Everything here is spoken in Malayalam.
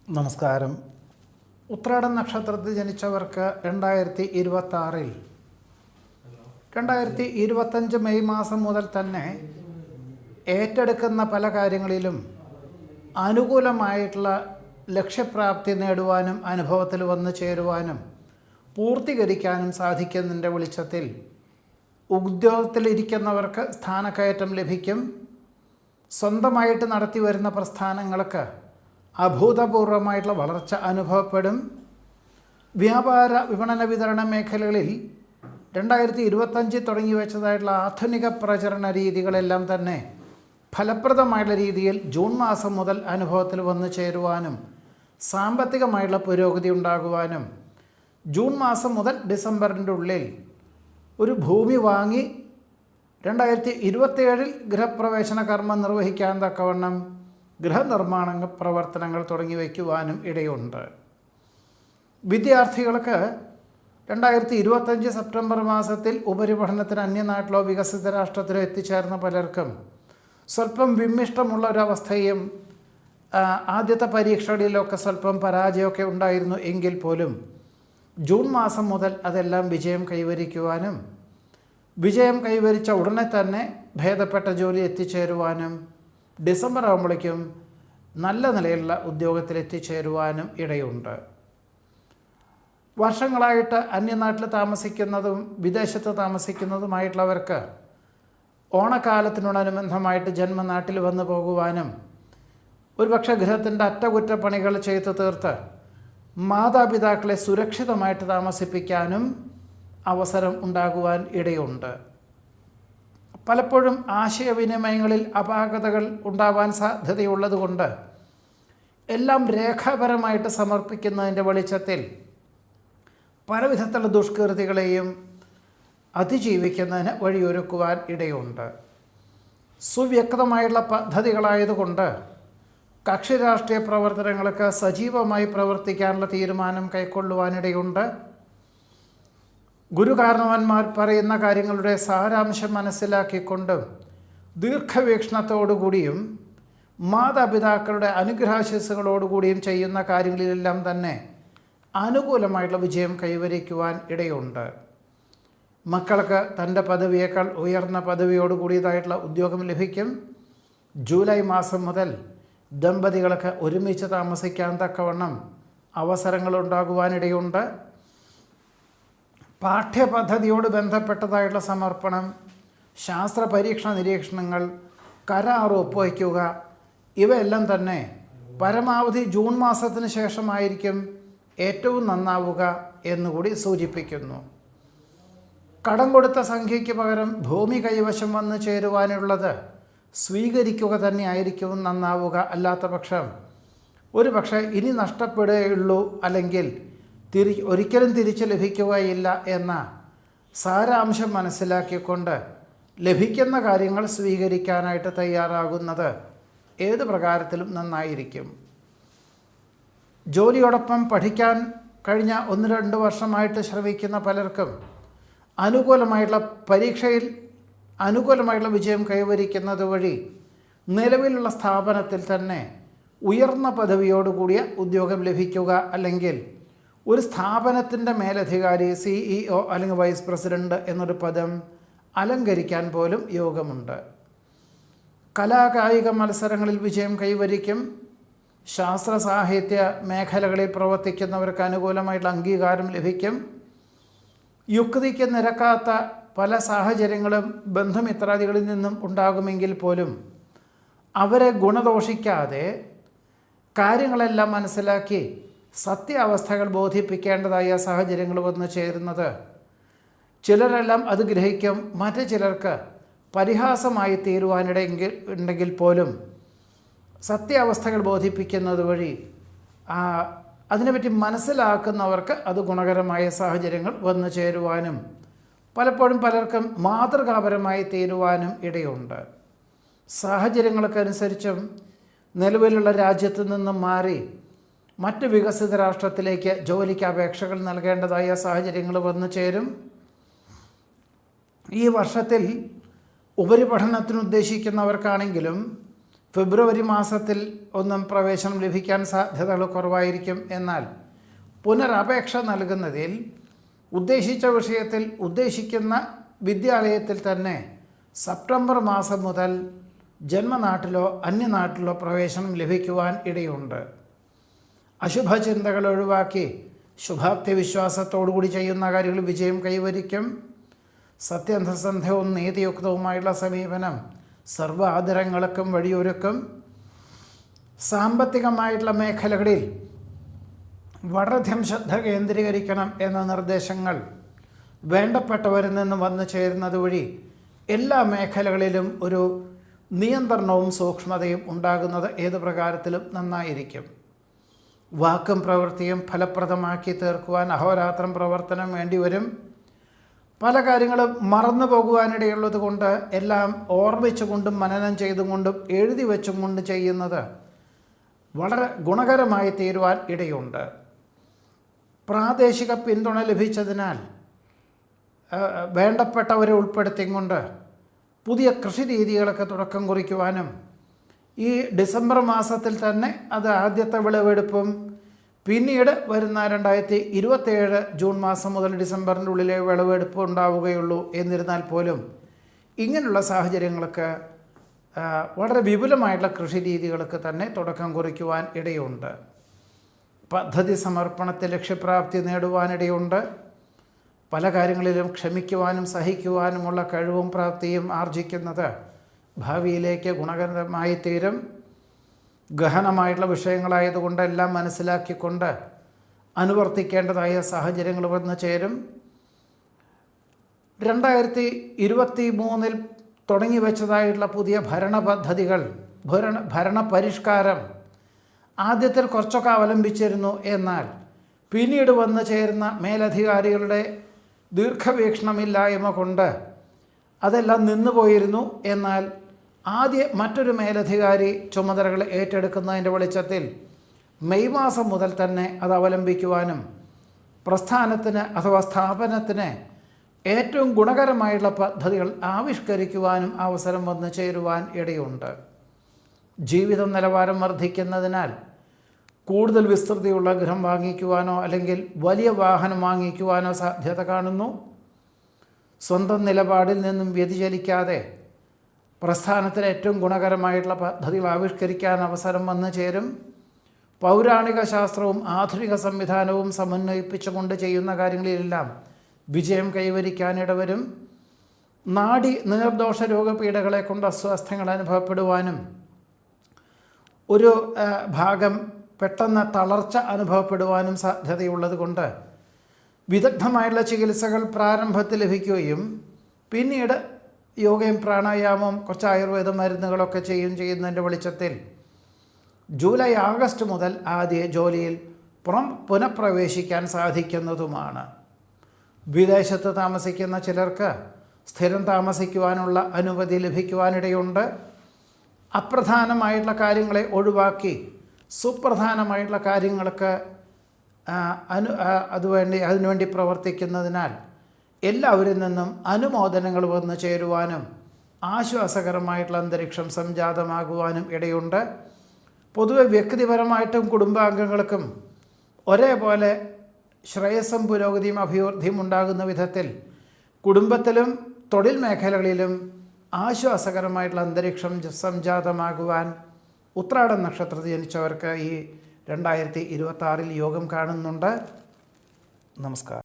നമസ്കാരം. ഉത്രാടം നക്ഷത്രത്തിൽ ജനിച്ചവർക്ക് 2026 2025 മെയ് മാസം മുതൽ തന്നെ ഏറ്റെടുക്കുന്ന പല കാര്യങ്ങളിലും അനുകൂലമായിട്ടുള്ള ലക്ഷ്യപ്രാപ്തി നേടുവാനും അനുഭവത്തിൽ വന്നു ചേരുവാനും പൂർത്തീകരിക്കാനും സാധിക്കുന്നതിൻ്റെ വെളിച്ചത്തിൽ ഉദ്യോഗത്തിലിരിക്കുന്നവർക്ക് സ്ഥാനക്കയറ്റം ലഭിക്കും. സ്വന്തമായിട്ട് നടത്തി വരുന്ന പ്രസ്ഥാനങ്ങൾക്ക് അഭൂതപൂർവമായിട്ടുള്ള വളർച്ച അനുഭവപ്പെടും. വ്യാപാര വിപണന വിതരണ മേഖലകളിൽ 2025 തുടങ്ങി വെച്ചതായിട്ടുള്ള ആധുനിക പ്രചരണ രീതികളെല്ലാം തന്നെ ഫലപ്രദമായിട്ടുള്ള രീതിയിൽ ജൂൺ മാസം മുതൽ അനുഭവത്തിൽ വന്നു ചേരുവാനും സാമ്പത്തികമായിട്ടുള്ള പുരോഗതി ഉണ്ടാകുവാനും ജൂൺ മാസം മുതൽ ഡിസംബറിൻ്റെ ഉള്ളിൽ ഒരു ഭൂമി വാങ്ങി 2027 ഗൃഹപ്രവേശന കർമ്മം നിർവഹിക്കാൻ തക്കവണ്ണം ഗൃഹനിർമ്മാണ പ്രവർത്തനങ്ങൾ തുടങ്ങി വയ്ക്കുവാനും ഇടയുണ്ട്. വിദ്യാർത്ഥികൾക്ക് 2025 സെപ്റ്റംബർ മാസത്തിൽ ഉപരിപഠനത്തിന് അന്യനാട്ടിലോ വികസിത രാഷ്ട്രത്തിലോ എത്തിച്ചേർന്ന പലർക്കും സ്വല്പം വിമ്മിഷ്ടമുള്ള ഒരവസ്ഥയും ആദ്യത്തെ പരീക്ഷകളിലൊക്കെ സ്വല്പം പരാജയമൊക്കെ ഉണ്ടായിരുന്നു എങ്കിൽ പോലും ജൂൺ മാസം മുതൽ അതെല്ലാം വിജയം കൈവരിക്കുവാനും വിജയം കൈവരിച്ച ഉടനെ തന്നെ ഭേദപ്പെട്ട ജോലി എത്തിച്ചേരുവാനും ഡിസംബർ ആകുമ്പോഴേക്കും നല്ല നിലയിലുള്ള ഉദ്യോഗത്തിൽ എത്തിച്ചേരുവാനും ഇടയുണ്ട്. വർഷങ്ങളായിട്ട് അന്യനാട്ടിൽ താമസിക്കുന്നതും വിദേശത്ത് താമസിക്കുന്നതുമായിട്ടുള്ളവർക്ക് ഓണക്കാലത്തിനോടനുബന്ധമായിട്ട് ജന്മനാട്ടിൽ വന്നു പോകുവാനും ഒരുപക്ഷെ ഗൃഹത്തിൻ്റെ അറ്റകുറ്റപ്പണികൾ ചെയ്തു തീർത്ത് മാതാപിതാക്കളെ സുരക്ഷിതമായിട്ട് താമസിപ്പിക്കാനും അവസരം ഉണ്ടാകുവാൻ ഇടയുണ്ട്. പലപ്പോഴും ആശയവിനിമയങ്ങളിൽ അപാകതകൾ ഉണ്ടാവാൻ സാധ്യതയുള്ളതുകൊണ്ട് എല്ലാം രേഖാപരമായിട്ട് സമർപ്പിക്കുന്നതിൻ്റെ വെളിച്ചത്തിൽ പലവിധത്തിലുള്ള ദുഷ്കൃതികളെയും അതിജീവിക്കുന്നതിന് വഴിയൊരുക്കുവാൻ ഇടയുണ്ട്. സുവ്യക്തമായുള്ള പദ്ധതികളായതുകൊണ്ട് കക്ഷി രാഷ്ട്രീയ പ്രവർത്തനങ്ങൾക്ക് സജീവമായി പ്രവർത്തിക്കാനുള്ള തീരുമാനം കൈക്കൊള്ളുവാനിടയുണ്ട്. ഗുരുകാരണവന്മാർ പറയുന്ന കാര്യങ്ങളുടെ സാരാംശം മനസ്സിലാക്കിക്കൊണ്ടും ദീർഘവീക്ഷണത്തോടുകൂടിയും മാതാപിതാക്കളുടെ അനുഗ്രഹാശിസ്സുകളോടുകൂടിയും ചെയ്യുന്ന കാര്യങ്ങളിലെല്ലാം തന്നെ അനുകൂലമായിട്ടുള്ള വിജയം കൈവരിക്കുവാൻ ഇടയുണ്ട്. മക്കൾക്ക് തൻ്റെ പദവിയേക്കാൾ ഉയർന്ന പദവിയോടുകൂടിയതായിട്ടുള്ള ഉദ്യോഗം ലഭിക്കും. ജൂലൈ മാസം മുതൽ ദമ്പതികൾക്ക് ഒരുമിച്ച് താമസിക്കാൻ തക്കവണ്ണം അവസരങ്ങളുണ്ടാകുവാനിടയുണ്ട്. പാഠ്യപദ്ധതിയോട് ബന്ധപ്പെട്ടതായിട്ടുള്ള സമർപ്പണം, ശാസ്ത്ര പരീക്ഷണ നിരീക്ഷണങ്ങൾ, കരാർ ഒപ്പുവയ്ക്കുക ഇവയെല്ലാം തന്നെ പരമാവധി ജൂൺ മാസത്തിന് ശേഷമായിരിക്കും ഏറ്റവും നന്നാവുക എന്നുകൂടി സൂചിപ്പിക്കുന്നു. കടം കൊടുത്ത സംഖ്യയ്ക്ക് പകരം ഭൂമി കൈവശം വന്നു ചേരുവാനുള്ളത് സ്വീകരിക്കുക തന്നെ ആയിരിക്കും നന്നാവുക. അല്ലാത്ത പക്ഷം ഒരു പക്ഷേ ഇനി നഷ്ടപ്പെടുകയുള്ളൂ അല്ലെങ്കിൽ ഒരിക്കലും തിരിച്ച് ലഭിക്കുകയില്ല എന്ന സാരാംശം മനസ്സിലാക്കിക്കൊണ്ട് ലഭിക്കുന്ന കാര്യങ്ങൾ സ്വീകരിക്കാനായിട്ട് തയ്യാറാകുന്നത് ഏത് പ്രകാരത്തിലും നന്നായിരിക്കും. ജോലിയോടൊപ്പം പഠിക്കാൻ കഴിഞ്ഞ 1-2 വർഷമായിട്ട് ശ്രമിക്കുന്ന പലർക്കും അനുകൂലമായിട്ടുള്ള പരീക്ഷയിൽ അനുകൂലമായിട്ടുള്ള വിജയം കൈവരിക്കുന്നത് വഴി നിലവിലുള്ള സ്ഥാപനത്തിൽ തന്നെ ഉയർന്ന പദവിയോടുകൂടിയ ഉദ്യോഗം ലഭിക്കുക അല്ലെങ്കിൽ ഒരു സ്ഥാപനത്തിൻ്റെ മേലധികാരി CEO അല്ലെങ്കിൽ വൈസ് പ്രസിഡൻറ്റ് എന്നൊരു പദം അലങ്കരിക്കാൻ പോലും യോഗമുണ്ട്. കലാകായിക മത്സരങ്ങളിൽ വിജയം കൈവരിക്കും. ശാസ്ത്ര സാഹിത്യ മേഖലകളിൽ പ്രവർത്തിക്കുന്നവർക്ക് അനുകൂലമായിട്ടുള്ള അംഗീകാരം ലഭിക്കും. യുക്തിക്ക് നിരക്കാത്ത പല സാഹചര്യങ്ങളും ബന്ധുമിത്രാദികളിൽ നിന്നും ഉണ്ടാകുമെങ്കിൽ പോലും അവരെ ഗുണദോഷിക്കാതെ കാര്യങ്ങളെല്ലാം മനസ്സിലാക്കി സത്യാവസ്ഥകൾ ബോധിപ്പിക്കേണ്ടതായ സാഹചര്യങ്ങൾ വന്നു ചേരുന്നത് ചിലരെല്ലാം അത് ഗ്രഹിക്കും. മറ്റു ചിലർക്ക് പരിഹാസമായി തീരുവാനിടയെങ്കിൽ പോലും സത്യാവസ്ഥകൾ ബോധിപ്പിക്കുന്നത് വഴി അതിനെപ്പറ്റി മനസ്സിലാക്കുന്നവർക്ക് അത് ഗുണകരമായ സാഹചര്യങ്ങൾ വന്നു ചേരുവാനും പലപ്പോഴും പലർക്കും മാതൃകാപരമായി തീരുവാനും ഇടയുണ്ട്. സാഹചര്യങ്ങൾക്കനുസരിച്ചും നിലവിലുള്ള രാജ്യത്തു നിന്നും മാറി മറ്റ് വികസിത രാഷ്ട്രത്തിലേക്ക് ജോലിക്ക് അപേക്ഷകൾ നൽകേണ്ടതായ സാഹചര്യങ്ങൾ വന്നു ചേരും. ഈ വർഷത്തിൽ ഉപരിപഠനത്തിന് ഉദ്ദേശിക്കുന്നവർക്കാണെങ്കിലും ഫെബ്രുവരി മാസത്തിൽ ഒന്നും പ്രവേശനം ലഭിക്കാൻ സാധ്യതകൾ കുറവായിരിക്കും. എന്നാൽ പുനരപേക്ഷ നൽകുന്നതിൽ ഉദ്ദേശിച്ച വിഷയത്തിൽ ഉദ്ദേശിക്കുന്ന വിദ്യാലയത്തിൽ തന്നെ സെപ്റ്റംബർ മാസം മുതൽ ജന്മനാട്ടിലോ അന്യനാട്ടിലോ പ്രവേശനം ലഭിക്കുവാൻ ഇടയുണ്ട്. അശുഭചിന്തകൾ ഒഴിവാക്കി ശുഭാപ്തി വിശ്വാസത്തോടുകൂടി ചെയ്യുന്ന കാര്യങ്ങൾ വിജയം കൈവരിക്കും. സത്യസന്ധവും നീതിയുക്തവുമായുള്ള സമീപനം സർവ്വ ആദരങ്ങൾക്കും വഴിയൊരുക്കും. സാമ്പത്തികമായിട്ടുള്ള മേഖലകളിൽ വളരെയധികം ശ്രദ്ധ കേന്ദ്രീകരിക്കണം എന്ന നിർദ്ദേശങ്ങൾ വേണ്ടപ്പെട്ടവരിൽ നിന്ന് വന്നു ചേരുന്നത് വഴി എല്ലാ മേഖലകളിലും ഒരു നിയന്ത്രണവും സൂക്ഷ്മതയും ഉണ്ടാകുന്നത് ഏത് പ്രകാരത്തിലും നന്നായിരിക്കും. വാക്കും പ്രവൃത്തിയും ഫലപ്രദമാക്കി തീർക്കുവാൻ അഹോരാത്രം പ്രവർത്തനം വേണ്ടിവരും. പല കാര്യങ്ങളും മറന്നു പോകുവാനിടയുള്ളത് കൊണ്ട് എല്ലാം ഓർമ്മിച്ചുകൊണ്ടും മനനം ചെയ്തുകൊണ്ടും എഴുതി വെച്ചും കൊണ്ട് ചെയ്യുന്നത് വളരെ ഗുണകരമായി തീരുവാൻ ഇടയുണ്ട്. പ്രാദേശിക പിന്തുണ ലഭിച്ചതിനാൽ വേണ്ടപ്പെട്ടവരെ ഉൾപ്പെടുത്തിക്കൊണ്ട് പുതിയ കൃഷി രീതികളൊക്കെ തുടക്കം കുറിക്കുവാനും ഈ ഡിസംബർ മാസത്തിൽ തന്നെ അത് ആദ്യത്തെ വിളവെടുപ്പും പിന്നീട് വരുന്ന 2027 ജൂൺ മാസം മുതൽ ഡിസംബറിൻ്റെ ഉള്ളിലെ വിളവെടുപ്പ് ഉണ്ടാവുകയുള്ളൂ. എന്നിരുന്നാൽ പോലും ഇങ്ങനെയുള്ള സാഹചര്യങ്ങൾക്ക് വളരെ വിപുലമായിട്ടുള്ള കൃഷി രീതികൾക്ക് തന്നെ തുടക്കം കുറിക്കുവാൻ ഇടയുണ്ട്. പദ്ധതി സമർപ്പണത്തിൽ ലക്ഷ്യപ്രാപ്തി നേടുവാനിടയുണ്ട്. പല കാര്യങ്ങളിലും ക്ഷമിക്കുവാനും സഹിക്കുവാനുമുള്ള കഴിവും പ്രാപ്തിയും ആർജിക്കുന്നത് ഭാവിയിലേക്ക് ഗുണകരമായി തീരും. ഗഹനമായിട്ടുള്ള വിഷയങ്ങളായതുകൊണ്ട് എല്ലാം മനസ്സിലാക്കിക്കൊണ്ട് അനുവർത്തിക്കേണ്ടതായ സാഹചര്യങ്ങൾ വന്നു ചേരും. 2023 തുടങ്ങി വെച്ചതായിട്ടുള്ള പുതിയ ഭരണ പദ്ധതികൾ, ഭരണ പരിഷ്കാരം ആദ്യത്തിൽ കുറച്ചൊക്കെ അവലംബിച്ചിരുന്നു. എന്നാൽ പിന്നീട് വന്നു ചേരുന്ന മേലധികാരികളുടെ ദീർഘവീക്ഷണമില്ലായ്മ കൊണ്ട് അതെല്ലാം നിന്നുപോയിരുന്നു. എന്നാൽ മറ്റൊരു മേലധികാരി ചുമതലകൾ ഏറ്റെടുക്കുന്നതിൻ്റെ വെളിച്ചത്തിൽ മെയ് മാസം മുതൽ തന്നെ അത് അവലംബിക്കുവാനും പ്രസ്ഥാനത്തിന് അഥവാ സ്ഥാപനത്തിന് ഏറ്റവും ഗുണകരമായിട്ടുള്ള പദ്ധതികൾ ആവിഷ്കരിക്കുവാനും അവസരം വന്നു ചേരുവാൻ ഇടയുണ്ട്. ജീവിത നിലവാരം വർദ്ധിക്കുന്നതിനാൽ കൂടുതൽ വിസ്തൃതിയുള്ള ഗൃഹം വാങ്ങിക്കുവാനോ അല്ലെങ്കിൽ വലിയ വാഹനം വാങ്ങിക്കുവാനോ സാധ്യത കാണുന്നു. സ്വന്തം നിലപാടിൽ നിന്നും വ്യതിചലിക്കാതെ പ്രസ്ഥാനത്തിന് ഏറ്റവും ഗുണകരമായിട്ടുള്ള പദ്ധതികൾ ആവിഷ്കരിക്കാൻ അവസരം വന്നു ചേരും. പൗരാണിക ശാസ്ത്രവും ആധുനിക സംവിധാനവും സമന്വയിപ്പിച്ചുകൊണ്ട് ചെയ്യുന്ന കാര്യങ്ങളിലെല്ലാം വിജയം കൈവരിക്കാനിടവരും. നീർദോഷ രോഗപീഠകളെ കൊണ്ട് അസ്വാസ്ഥ്യങ്ങൾ അനുഭവപ്പെടുവാനും ഒരു ഭാഗം പെട്ടെന്ന് തളർച്ച അനുഭവപ്പെടുവാനും സാധ്യതയുള്ളത് കൊണ്ട് വിദഗ്ധമായുള്ള ചികിത്സകൾ പ്രാരംഭത്തിൽ ലഭിക്കുകയും പിന്നീട് യോഗയും പ്രാണായാമവും കുറച്ച് ആയുർവേദ മരുന്നുകളൊക്കെ ചെയ്യുന്നതിൻ്റെ വെളിച്ചത്തിൽ ജൂലൈ ആഗസ്റ്റ് മുതൽ ആദ്യ ജോലിയിൽ പുനഃപ്രവേശിക്കാൻ സാധിക്കുന്നതുമാണ്. വിദേശത്ത് താമസിക്കുന്ന ചിലർക്ക് സ്ഥിരം താമസിക്കുവാനുള്ള അനുമതി ലഭിക്കുവാനിടയുണ്ട്. അപ്രധാനമായിട്ടുള്ള കാര്യങ്ങളെ ഒഴിവാക്കി സുപ്രധാനമായിട്ടുള്ള കാര്യങ്ങൾക്ക് അതിനുവേണ്ടി പ്രവർത്തിക്കുന്നതിനാൽ എല്ലാവരിൽ നിന്നും അനുമോദനങ്ങൾ വന്നു ചേരുവാനും ആശ്വാസകരമായിട്ടുള്ള അന്തരീക്ഷം സംജാതമാകുവാനും ഇടയുണ്ട്. പൊതുവെ വ്യക്തിപരമായിട്ടും കുടുംബാംഗങ്ങൾക്കും ഒരേപോലെ ശ്രേയസ്സും പുരോഗതിയും അഭിവൃദ്ധിയും ഉണ്ടാകുന്ന വിധത്തിൽ കുടുംബത്തിലും തൊഴിൽ മേഖലകളിലും ആശ്വാസകരമായിട്ടുള്ള അന്തരീക്ഷം സംജാതമാകുവാൻ ഉത്രാടം നക്ഷത്രത്തിൽ ജനിച്ചവർക്ക് ഈ 2026 യോഗം കാണുന്നുണ്ട്. നമസ്കാരം.